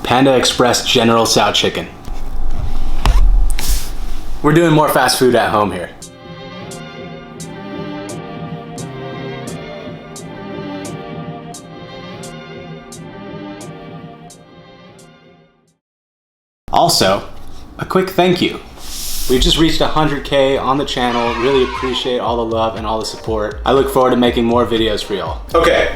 Panda Express General Tso chicken. We're doing more fast food at home here. Also, a quick thank you. We've just reached 100K on the channel. Really appreciate all the love and all the support. I look forward to making more videos for y'all. Okay,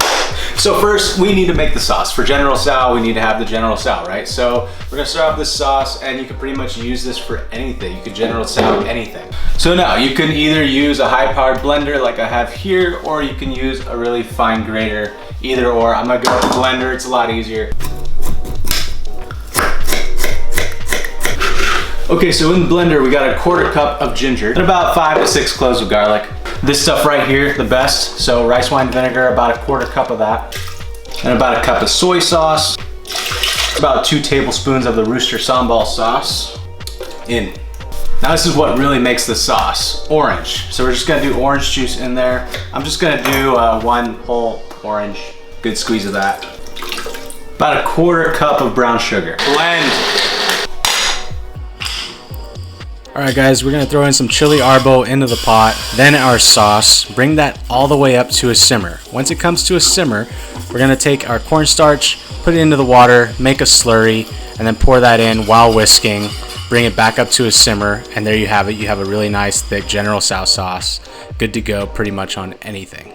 so first we need to make the sauce. For General Tso, we need to have the General Tso, right? So we're gonna start off this sauce, and you can pretty much use this for anything. You could General Tso anything. So now you can either use a high-powered blender like I have here, or you can use a really fine grater. Either or. I'm gonna go with the blender, it's a lot easier. Okay, so in the blender, we got a 1/4 cup of ginger and about 5 to 6 cloves of garlic. This stuff right here, the best. So rice wine vinegar, about a 1/4 cup of that. And about a cup of soy sauce. About 2 tablespoons of the Rooster sambal sauce in. Now this is what really makes the sauce, orange. So we're just gonna do orange juice in there. I'm just gonna do 1 whole orange, good squeeze of that. About a 1/4 cup of brown sugar. Blend. Alright guys, we're going to throw in some chili arbol into the pot, then our sauce, bring that all the way up to a simmer. Once it comes to a simmer, we're going to take our cornstarch, put it into the water, make a slurry, and then pour that in while whisking, bring it back up to a simmer, and there you have it. You have a really nice thick General Tso sauce, good to go pretty much on anything.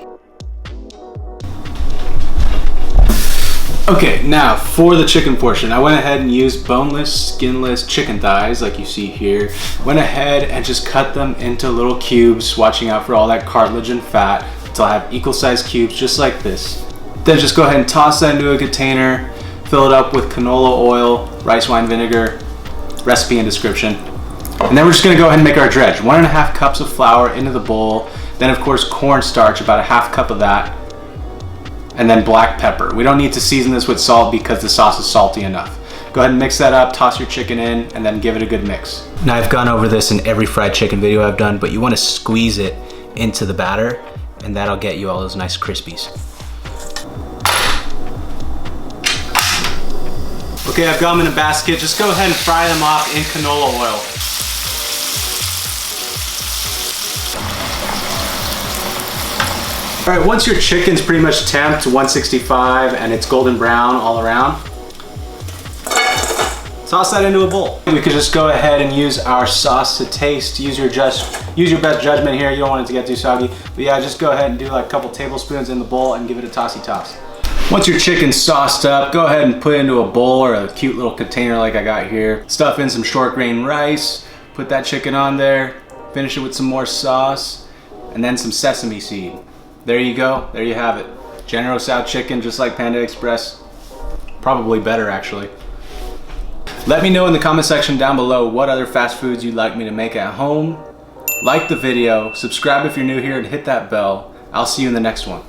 Okay, now for the chicken portion, I went ahead and used boneless, skinless chicken thighs like you see here. Went ahead and just cut them into little cubes, watching out for all that cartilage and fat until I have equal sized cubes just like this. Then just go ahead and toss that into a container, fill it up with canola oil, rice wine vinegar, recipe and description. And then we're just gonna go ahead and make our dredge. 1½ cups of flour into the bowl, then of course cornstarch, about a ½ cup of that, and then black pepper. We don't need to season this with salt because the sauce is salty enough. Go ahead and mix that up, toss your chicken in, and then give it a good mix. Now I've gone over this in every fried chicken video I've done, but you want to squeeze it into the batter, and that'll get you all those nice crispies. Okay, I've got them in a basket. Just go ahead and fry them off in canola oil. All right, once your chicken's pretty much temped to 165 and it's golden brown all around, toss that into a bowl. We could just go ahead and use our sauce to taste. Use your best judgment here. You don't want it to get too soggy. But yeah, just go ahead and do like a couple tablespoons in the bowl and give it a tossy toss. Once your chicken's sauced up, go ahead and put it into a bowl or a cute little container like I got here. Stuff in some short grain rice, put that chicken on there, finish it with some more sauce, and then some sesame seed. There you go, there you have it. General Tso chicken, just like Panda Express. Probably better, actually. Let me know in the comment section down below what other fast foods you'd like me to make at home. Like the video, subscribe if you're new here, and hit that bell. I'll see you in the next one.